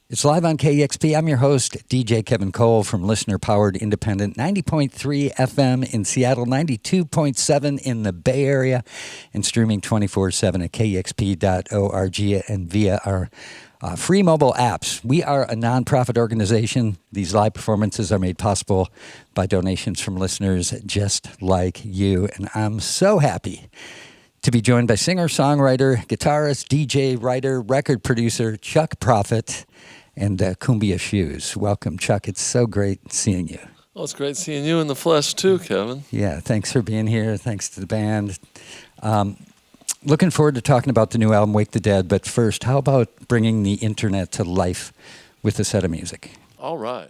It's live on KEXP. I'm your host, DJ Kevin Cole from listener-powered independent 90.3 FM in Seattle, 92.7 in the Bay Area, and streaming 24/7 at kexp.org and via our free mobile apps. We are a nonprofit organization. These live performances are made possible by donations from listeners just like you, and I'm so happy to be joined by singer-songwriter, guitarist, DJ, writer, record producer, Chuck Prophet, and Cumbia Shoes. Welcome, Chuck. It's so great seeing you. Well, it's great seeing you in the flesh, too, Kevin. Yeah, thanks for being here. Thanks to the band. Looking forward to talking about the new album, Wake the Dead. But first, how about bringing the internet to life with a set of music? All right.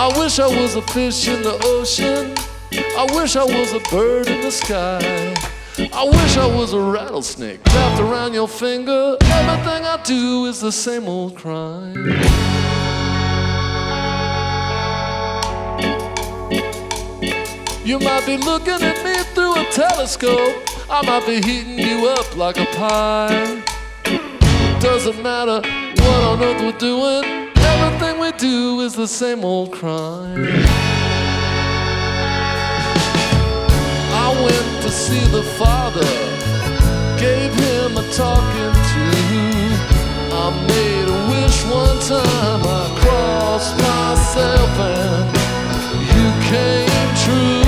I wish I was a fish in the ocean. I wish I was a bird in the sky. I wish I was a rattlesnake wrapped around your finger. Everything I do is the same old crime. You might be looking at me through a telescope. I might be heating you up like a pie. Doesn't matter what on earth we're doing. Everything we do is the same old crime. I went to see the father, gave him a talking to. I made a wish one time, I crossed myself and you came true.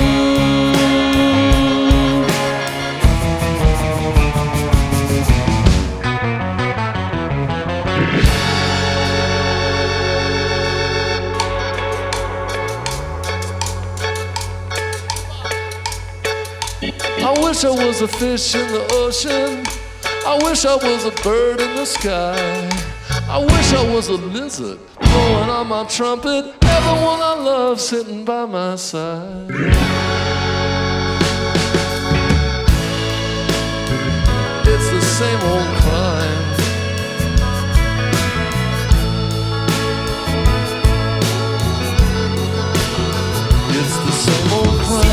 I wish I was a fish in the ocean. I wish I was a bird in the sky. I wish I was a lizard blowing on my trumpet. Everyone I love sitting by my side. It's the same old crime. It's the same old crime.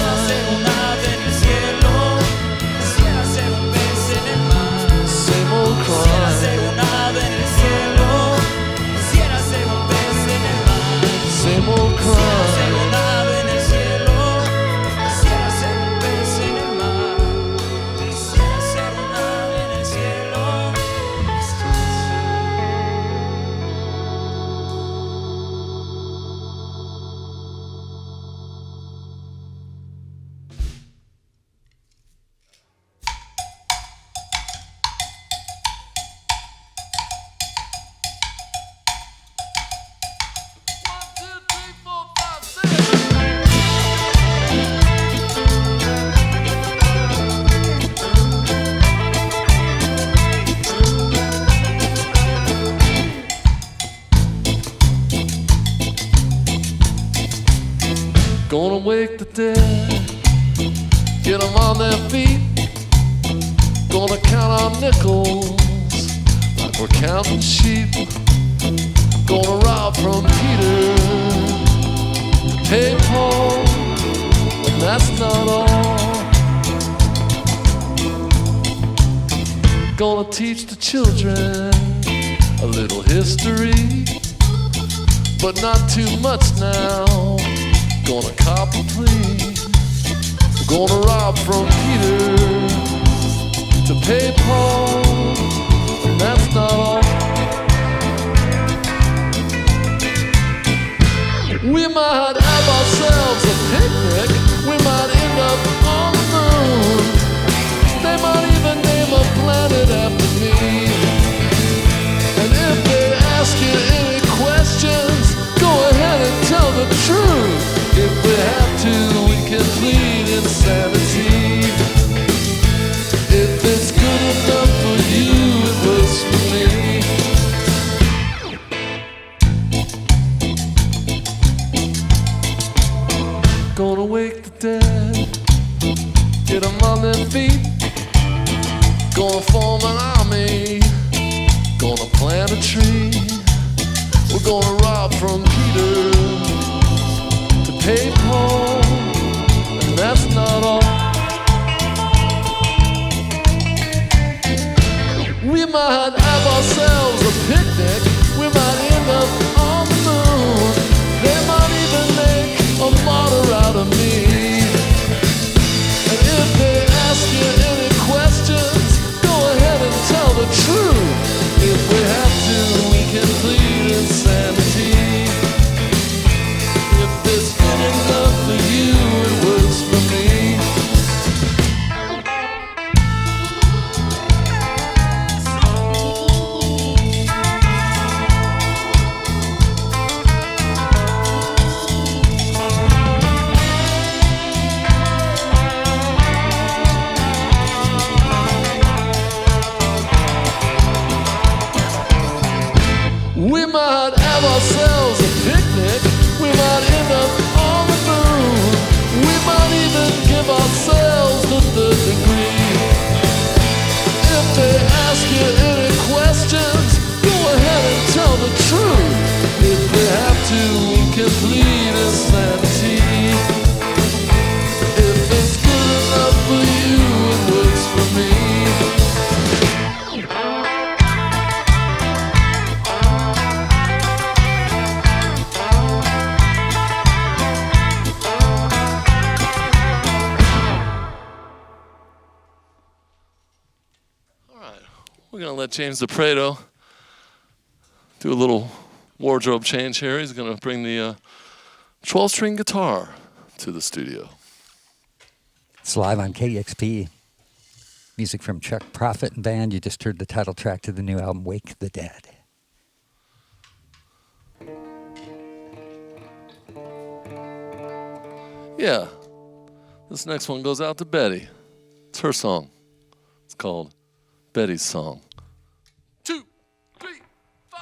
Same old crime. Gonna wake the dead, get them on their feet. Gonna count our nickels like we're counting sheep. Gonna rob from Peter, hey Paul, and that's not all. Gonna teach the children a little history, but not too much now. Gonna cop a plea. Gonna rob from Peter to pay Paul, and that's not all. We might have ourselves a picnic. We might end up on the moon. They might even name a planet after me. And if they ask you any questions, go ahead and tell the truth. If we have to, we can plead in gonna wake the dead, get them on their feet, gonna form an army, gonna plant a tree. We're gonna rob from Peter to pay Paul, and that's not all. We might have ourselves a picnic, we might end up on the moon. They might even make a martyr out of me. And if they ask you any questions, go ahead and tell the truth. If we have to, we can plead insanity. If it's good enough for you, it works for me. We might have ourselves a picnic, we might end up on the moon, we might even give ourselves the third degree. If they ask you any questions, go ahead and tell the truth. If we have to, we can plead insanity. If it's good enough for you, it works for me. We're going to let James DePrato do a little wardrobe change here. He's going to bring the 12-string guitar to the studio. It's live on KEXP. Music from Chuck Prophet and Band. You just heard the title track to the new album, Wake the Dead. Yeah, this next one goes out to Betty. It's her song. It's called Betty's Song. 2, 3, 4.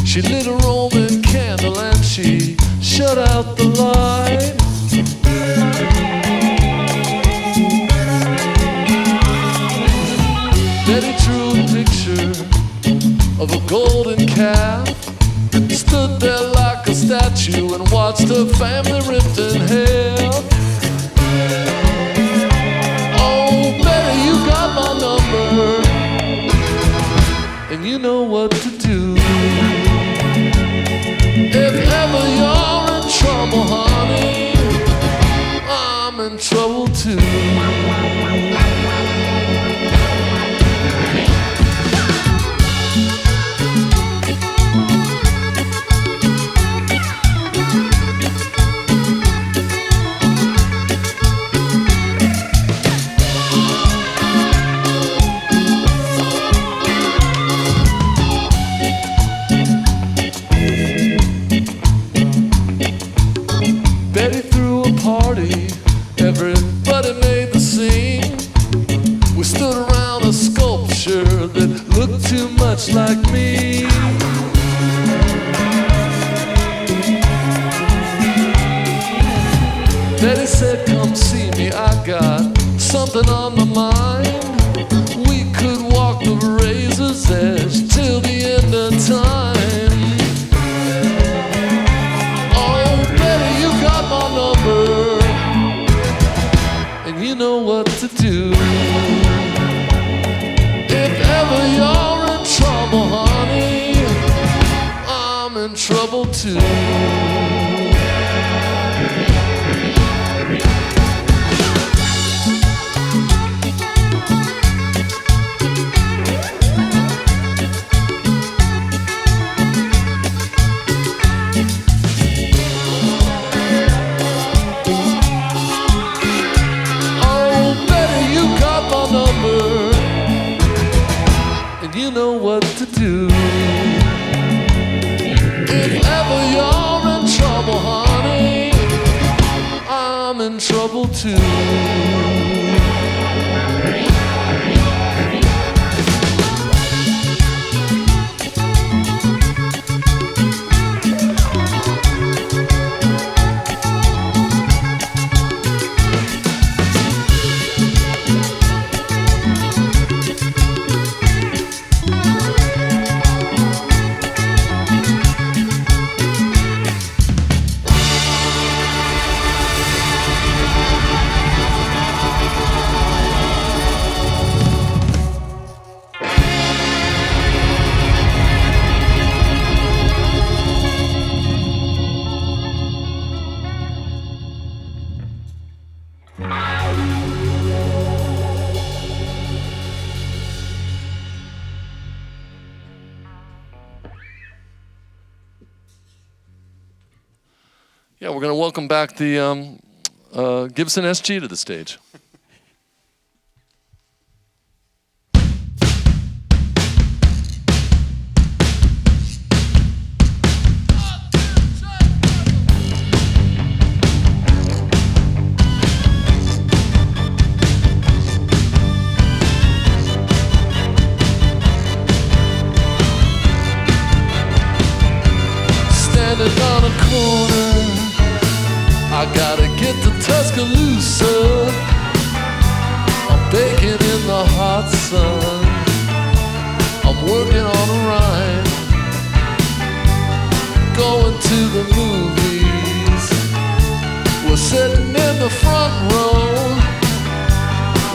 She lit a Roman candle and she shut out the light. Betty drew a picture of a golden calf, stood there like a statue and watched her family ripped in half. Oh, Betty, you got my number, and you know what to do. If ever you're in trouble, honey, I'm in trouble too. Betty threw a party, everybody made the scene. We stood around a sculpture that looked too much like me. Betty said, come see me, I got something on my mind. We could walk the razor's edge till the end of time. And you know what to do. too. You know what to do. If ever you're in trouble, honey, I'm in trouble too. Yeah, we're going to welcome back the Gibson SG to the stage. Standing on a corner, I gotta get to Tuscaloosa. I'm baking in the hot sun. I'm working on a rhyme. Going to the movies. We're sitting in the front row.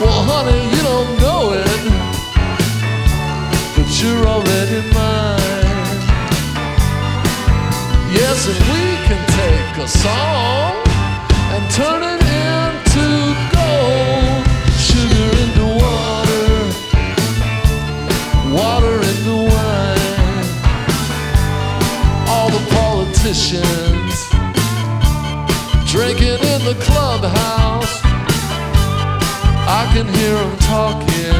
Well, honey, you don't know it, but you're already mine. Yes, and we can take a song and turn it into gold. Sugar into water, water into wine. All the politicians drinking in the clubhouse, I can hear them talking,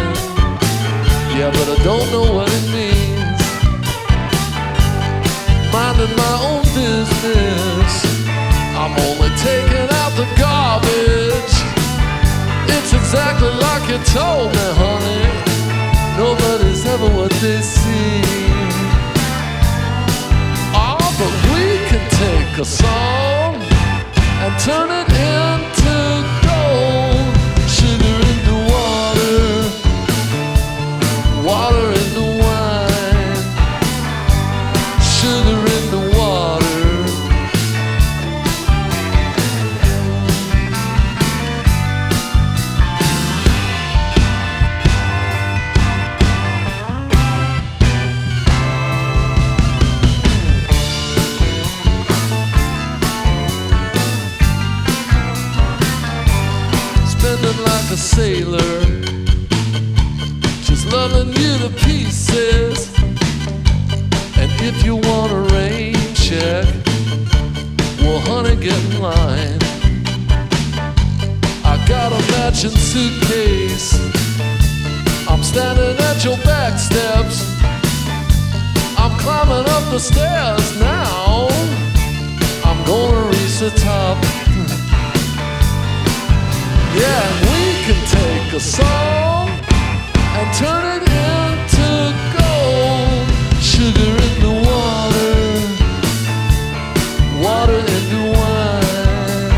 yeah, but I don't know what it means. Minding my own business, I'm only taking out the garbage. It's exactly like you told me, honey. Nobody's ever what they seem. Oh, but we can take a song and turn it into gold. Sugar into water, water into wine. Sugar into water. Spending like a sailor, just loving you to pieces. And if you want a rain check, well, honey, get in line. I got a matching suitcase. I'm standing at your back steps. I'm climbing up the stairs now. I'm gonna reach the top. Yeah, and we can take a song and turn it into gold. Sugar into water, water into wine.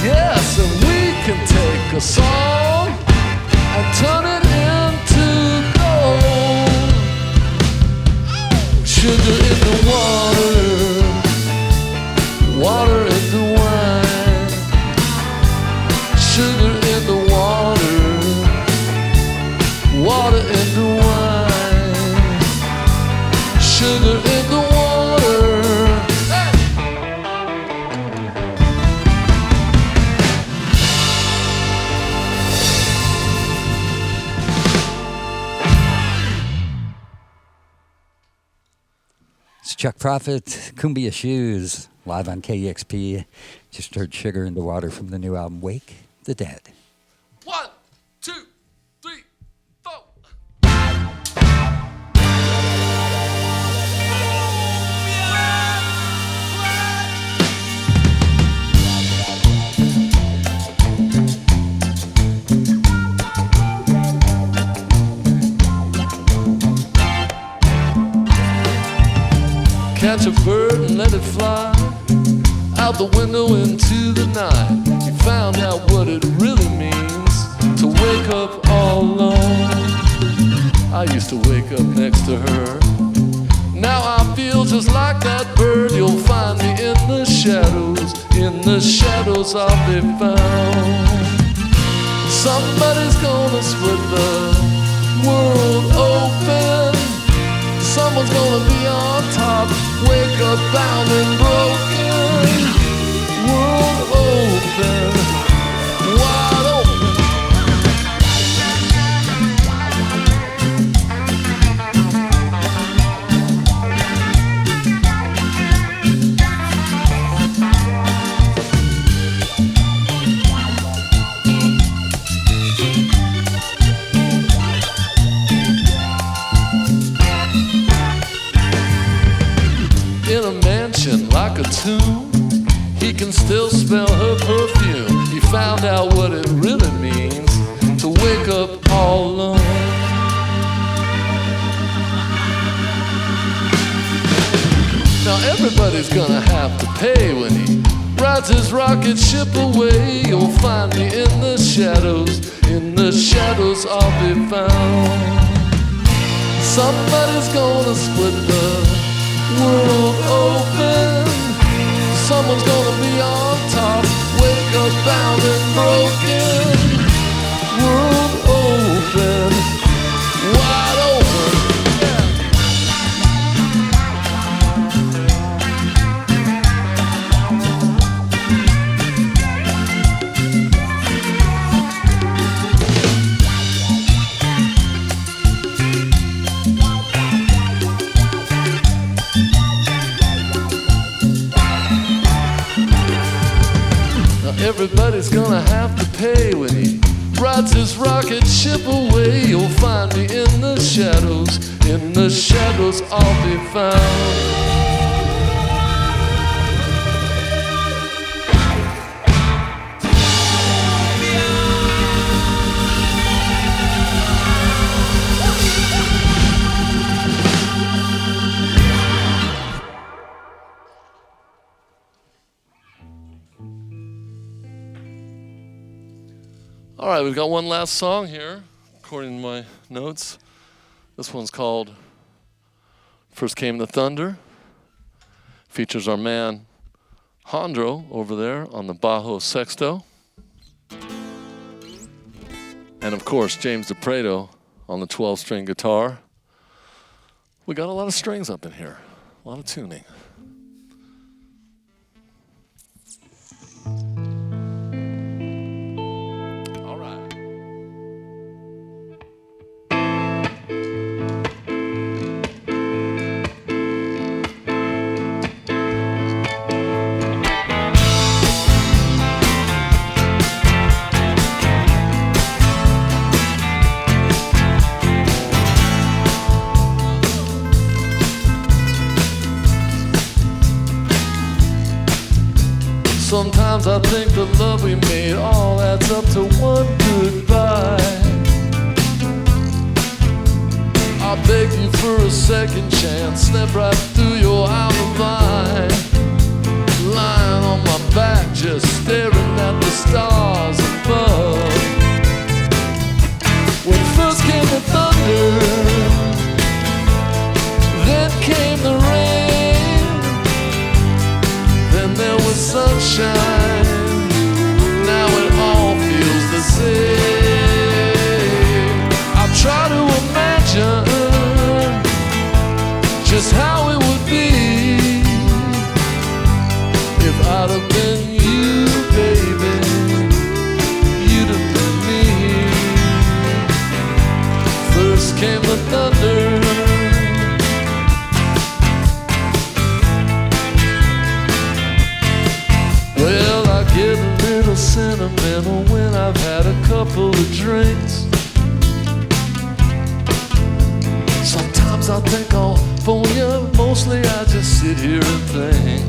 Yes, and we can take a song and turn it into gold. Sugar into water, water into wine. Sugar into water, water into wine. Sugar in the water, Chuck Prophet, Cumbia Shoes, live on KEXP. Just heard Sugar in the Water from the new album, Wake the Dead. 1, 2, 3, 4. Catch a bird and let it fly out the window into the night. You found out what it really means to wake up all alone. I used to wake up next to her. Now I feel just like that bird. You'll find me in the shadows I'll be found. Somebody's gonna split the world open. Someone's gonna be on top, wake up bound and broken. World open, wide open. In a mansion like a tomb, he can still smell her perfume. He found out what it really means to wake up all alone. Now everybody's gonna have to pay when he rides his rocket ship away. You'll find me in the shadows I'll be found. Somebody's gonna split the world open. Someone's gonna be on top, wake up bound and broken. World open, wide open. Everybody's gonna have to pay when he rides his rocket ship away. You'll find me in the shadows I'll be found. All right, we've got one last song here, according to my notes. This one's called First Came the Thunder. Features our man Alejandro over there on the bajo sexto. And of course, James DePrato on the 12-string guitar. We got a lot of strings up in here, a lot of tuning. Sometimes I think the love we made all adds up to one goodbye. I begged you for a second chance, stepped right through your alibi. Lying on my back, just staring at the stars above. When first came the thunder, then came the rain, then there was sunshine. Now it all feels the same. I try to imagine just how it would be if I'd have been you, baby. You'd have been me. First came the thunder, sentimental when I've had a couple of drinks. Sometimes I think I'll phone you, mostly I just sit here and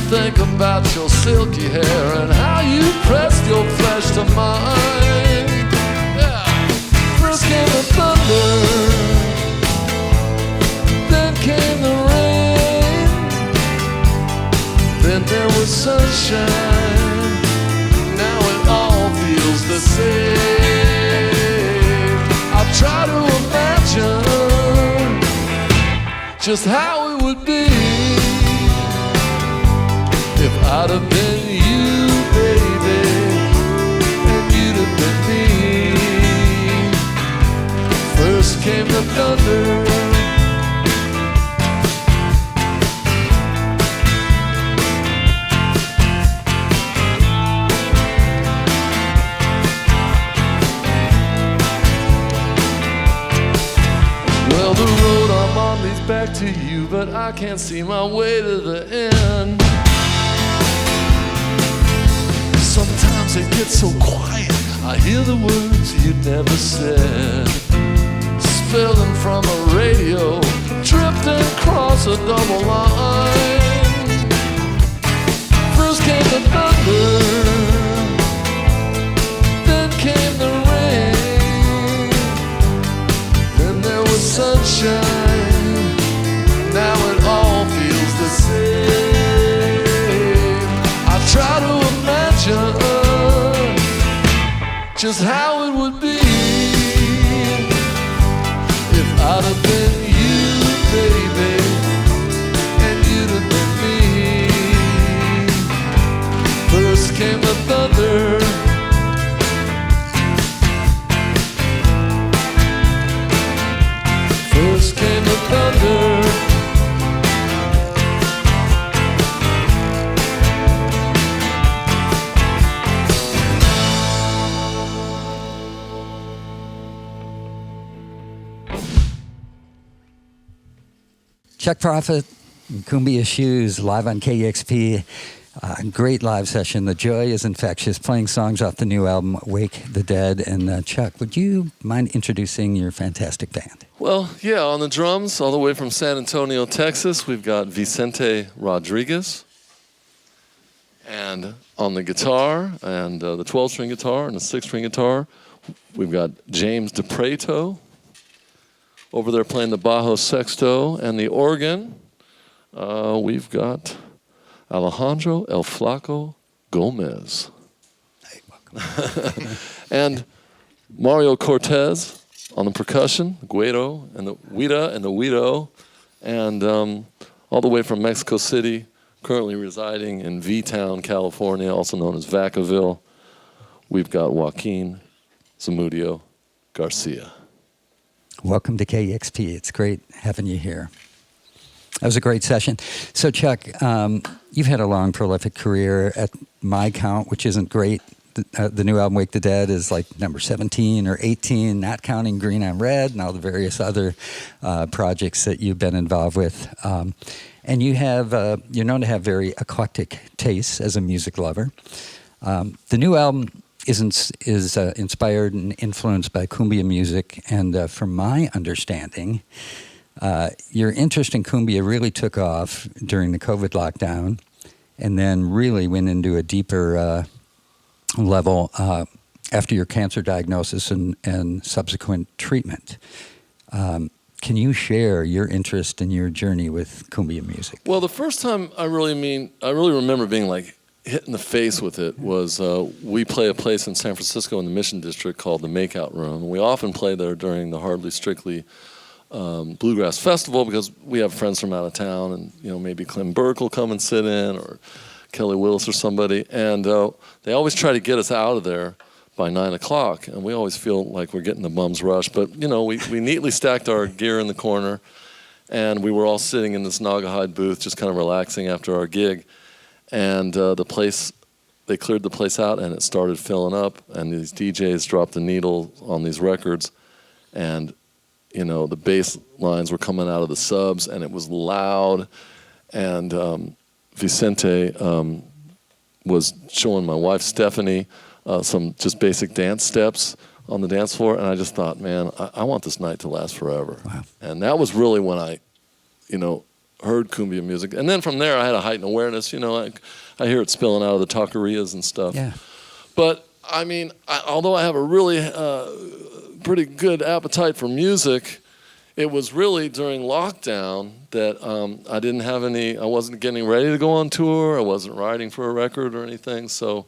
think about your silky hair and how you pressed your flesh to mine. Yeah. First came the thunder, then came the rain, then there was sunshine, now it all feels the same. I'll try to imagine just how it would be if I'd have been you, baby, and you'd have been me. First came the thunder, well, the road I'm on leads back to you, but I can't see my way to the end. Sometimes it gets so quiet, I hear the words you never said, spilling from a radio, drifting across a double line. First came the thunder, then came the rain, then there was sunshine, now it all feels the same. I try to imagine just how it would be if I'd have been you, baby, and you'd have been me. First came the thunder, first came the thunder. Chuck Prophet, Cumbia Shoes, live on KEXP. Great live session. The joy is infectious, playing songs off the new album, Wake the Dead. And Chuck, would you mind introducing your fantastic band? Well, yeah, on the drums, all the way from San Antonio, Texas, we've got Vicente Rodriguez. And on the guitar, and the 12-string guitar and the 6-string guitar, we've got James DePrato. Over there playing the bajo sexto and the organ, we've got Alejandro El Flaco Gomez. Hey, welcome. And Mario Cortez on the percussion, Guido and the Huida and the Huido, and all the way from Mexico City, currently residing in V-Town, California, also known as Vacaville, we've got Joaquin, Zamudio, Garcia. Welcome to KEXP. It's great having you here. That was a great session. So, Chuck, you've had a long, prolific career at my count, which isn't great. The new album, Wake the Dead, is like number 17 or 18, not counting Green on Red and all the various other projects that you've been involved with. And you have, you're known to have very eclectic tastes as a music lover. The new album is inspired and influenced by cumbia music, and from my understanding, your interest in cumbia really took off during the COVID lockdown, and then really went into a deeper level after your cancer diagnosis and subsequent treatment. Can you share your interest in your journey with cumbia music? Well, the first time I really remember being like hit in the face with it was we play a place in San Francisco in the Mission District called the Makeout Room. We often play there during the Hardly Strictly Bluegrass Festival because we have friends from out of town, and maybe Clem Burke will come and sit in, or Kelly Willis or somebody, and they always try to get us out of there by 9 o'clock, and we always feel like we're getting the bum's rush. But we neatly stacked our gear in the corner, and we were all sitting in this Naugahyde booth, just kind of relaxing after our gig. And they cleared the place out, and it started filling up, and these DJs dropped the needle on these records, and the bass lines were coming out of the subs, and it was loud, and Vicente was showing my wife Stephanie some just basic dance steps on the dance floor, and I just thought, man, I want this night to last forever. Wow. And that was really when I, heard cumbia music. And then from there, I had a heightened awareness. I hear it spilling out of the taquerias and stuff. Yeah. But, I mean, although I have a really pretty good appetite for music, it was really during lockdown that I wasn't getting ready to go on tour. I wasn't writing for a record or anything. So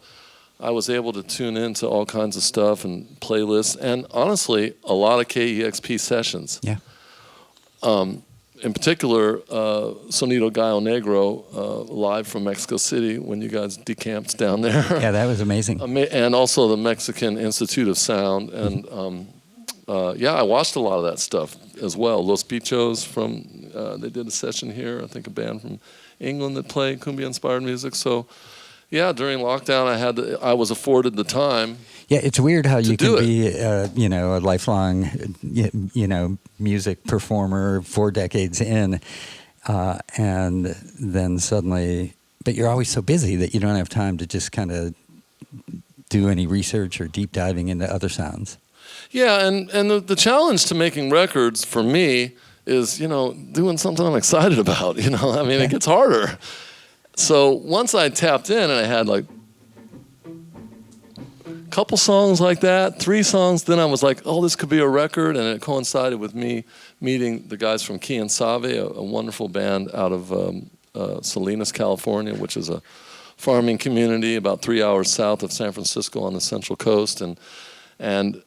I was able to tune into all kinds of stuff and playlists. And honestly, a lot of KEXP sessions. Yeah. In particular, Sonido Gallo Negro, live from Mexico City when you guys decamped down there. Yeah, that was amazing. And also the Mexican Institute of Sound. And I watched a lot of that stuff as well. Los Bichos they did a session here, I think a band from England that played cumbia-inspired music. So, yeah, during lockdown, I was afforded the time. Yeah, it's weird how you can be, it. a lifelong, music performer 4 decades in, and then suddenly, but you're always so busy that you don't have time to just kind of do any research or deep diving into other sounds. Yeah, and the challenge to making records for me is, doing something I'm excited about. It gets harder. So once I tapped in and I had like a couple songs like that, 3 songs, then I was like, oh, this could be a record. And it coincided with me meeting the guys from Key and Save, a wonderful band out of Salinas, California, which is a farming community about 3 hours south of San Francisco on the Central Coast. And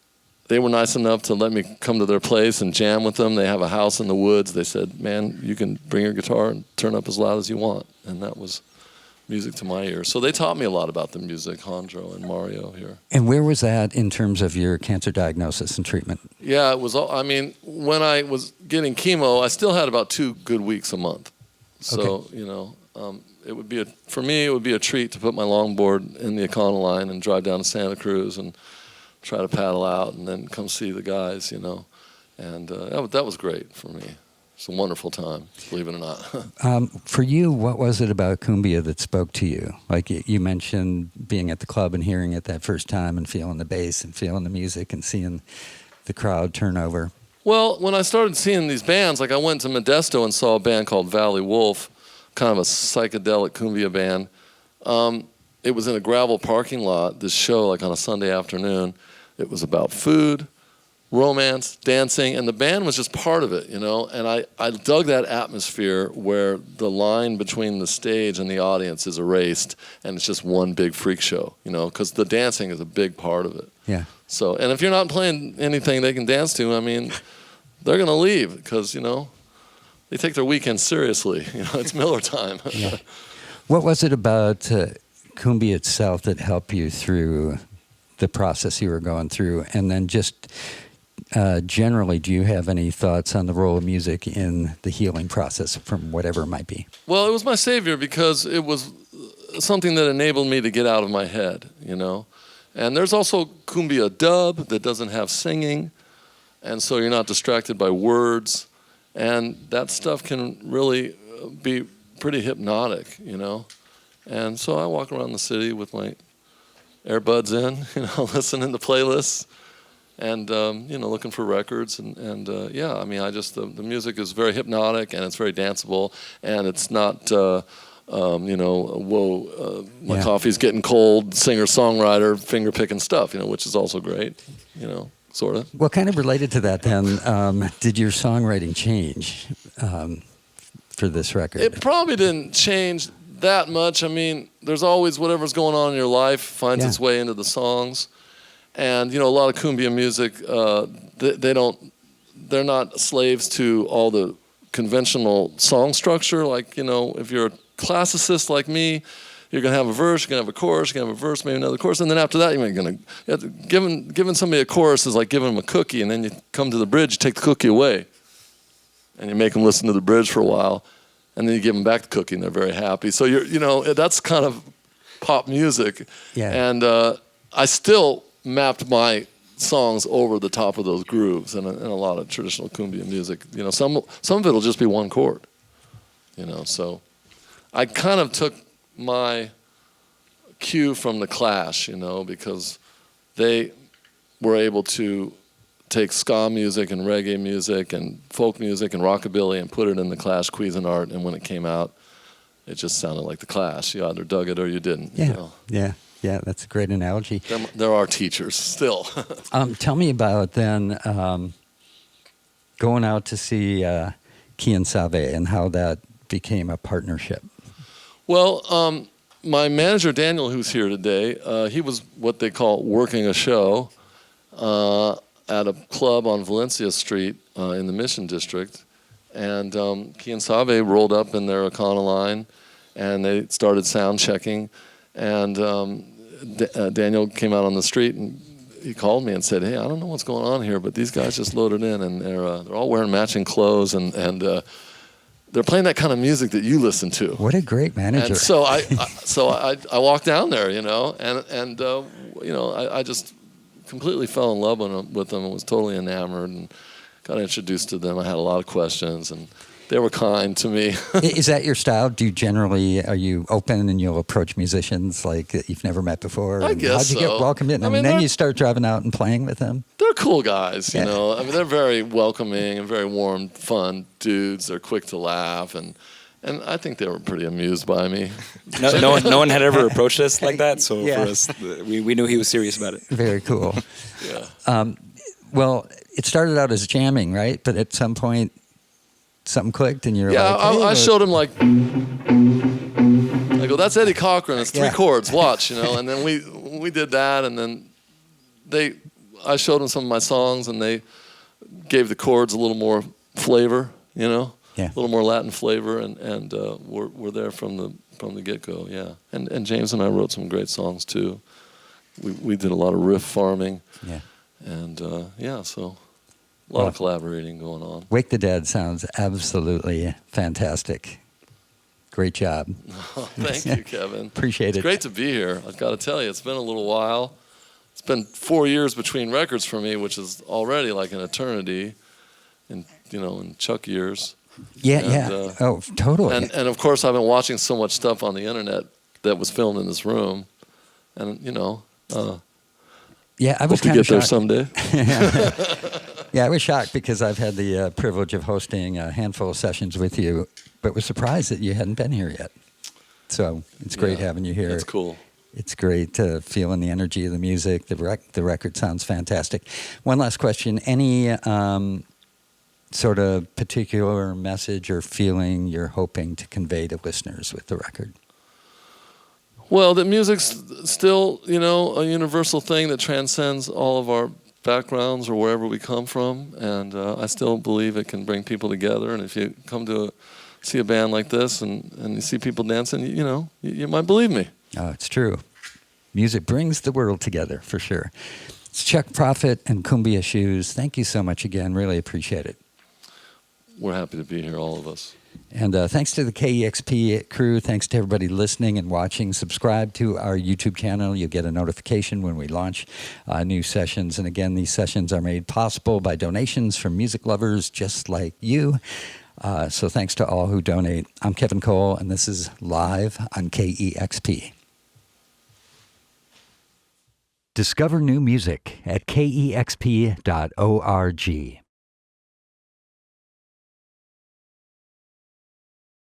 they were nice enough to let me come to their place and jam with them. They have a house in the woods. They said, man, you can bring your guitar and turn up as loud as you want. And that was music to my ears. So they taught me a lot about the music, Jandro and Mario here. And where was that in terms of your cancer diagnosis and treatment? Yeah, it was all, when I was getting chemo, I still had about 2 good weeks a month. So, okay. It would be for me, it would be a treat to put my longboard in the Econoline and drive down to Santa Cruz and try to paddle out and then come see the guys, And that was great for me. It's a wonderful time, believe it or not. For you, what was it about cumbia that spoke to you? Like you mentioned being at the club and hearing it that first time and feeling the bass and feeling the music and seeing the crowd turn over. Well, when I started seeing these bands, like I went to Modesto and saw a band called Valley Wolf, kind of a psychedelic cumbia band. It was in a gravel parking lot, this show, like on a Sunday afternoon. It was about food, romance, dancing, and the band was just part of it, And I dug that atmosphere where the line between the stage and the audience is erased, and it's just one big freak show, because the dancing is a big part of it. Yeah. So, and if you're not playing anything they can dance to, they're going to leave because, they take their weekend seriously. It's Miller time. Yeah. What was it about cumbia itself that helped you through the process you were going through? And then just generally, do you have any thoughts on the role of music in the healing process from whatever it might be? Well, it was my savior because it was something that enabled me to get out of my head, And there's also cumbia dub that doesn't have singing, and so you're not distracted by words. And that stuff can really be pretty hypnotic, And so I walk around the city with my earbuds in, listening to playlists and, looking for records. The music is very hypnotic and it's very danceable and it's not, my coffee's getting cold, singer-songwriter, finger-picking stuff, which is also great, sort of. Well, kind of related to that then, did your songwriting change for this record? It probably didn't change that much. There's always whatever's going on in your life finds its way into the songs. And, a lot of cumbia music, they're not slaves to all the conventional song structure. Like, if you're a classicist like me, you're going to have a verse, you're going to have a chorus, you're going to have a verse, maybe another chorus, and then after that, giving somebody a chorus is like giving them a cookie, and then you come to the bridge, you take the cookie away, and you make them listen to the bridge for a while, and then you give them back the cookie, and they're very happy. So that's kind of pop music, and I still mapped my songs over the top of those grooves, and a lot of traditional cumbia music, some of it'll just be one chord, So I kind of took my cue from the Clash, you know, because they were able to take ska music and reggae music and folk music and rockabilly and put it in the Clash Cuisinart, and when it came out, it just sounded like the Clash. You either dug it or you didn't. Yeah, you know? yeah, that's a great analogy. There are teachers still. Tell me about then going out to see Kian Save and how that became a partnership. Well, my manager, Daniel, who's here today, he was what they call working a show at a club on Valencia Street in the Mission District. And Kian Save rolled up in their Econoline, and they started sound checking. And Daniel came out on the street, and he called me and said, "Hey, I don't know what's going on here, but these guys just loaded in, and they're all wearing matching clothes, and they're playing that kind of music that you listen to." What a great manager! And so I walked down there, you know, and you know, I just completely fell in love with them and was totally enamored and got introduced to them. I had a lot of questions, and they were kind to me. Is that your style? Are you open and you'll approach musicians like that you've never met before? I guess How'd you get welcomed in? I mean, then you start driving out and playing with them. They're cool guys, you know. I mean, they're very welcoming and very warm, fun dudes. They're quick to laugh, and I think they were pretty amused by me. No one had ever approached us like that, so for us, we knew he was serious about it. Very cool. Yeah. Well, it started out as jamming, right? But at some point, something clicked, and you're like, hey, I showed him like, I go, "That's Eddie Cochran. It's 3 chords. Watch, you know." And then we did that, and then I showed them some of my songs, and they gave the chords a little more flavor, you know, a little more Latin flavor, and we're there from the get-go, yeah. And James and I wrote some great songs too. We did a lot of riff farming, and so. A lot of collaborating going on. Wake the Dead sounds absolutely fantastic. Great job. Oh, thank you, Kevin. Appreciate it. It's great to be here. I've got to tell you, it's been a little while. It's been 4 years between records for me, which is already like an eternity, in Chuck years. Yeah. Oh, totally. And of course, I've been watching so much stuff on the internet that was filmed in this room, and I was hope to get there someday. Yeah, I was shocked because I've had the privilege of hosting a handful of sessions with you, but was surprised that you hadn't been here yet. So it's great having you here. It's cool. It's great feeling the energy of the music. The record sounds fantastic. One last question. Any sort of particular message or feeling you're hoping to convey to listeners with the record? Well, that music's still, a universal thing that transcends all of our backgrounds or wherever we come from, and I still believe it can bring people together. And if you come to see a band like this and you see people dancing, you might believe me. Oh, it's true. Music brings the world together, for sure. It's Chuck Prophet and Cumbia Shoes. Thank you so much again. Really appreciate it. We're happy to be here, all of us. And thanks to the KEXP crew. Thanks to everybody listening and watching. Subscribe to our YouTube channel. You'll get a notification when we launch new sessions. And again, these sessions are made possible by donations from music lovers just like you. So thanks to all who donate. I'm Kevin Cole, and this is Live on KEXP. Discover new music at kexp.org.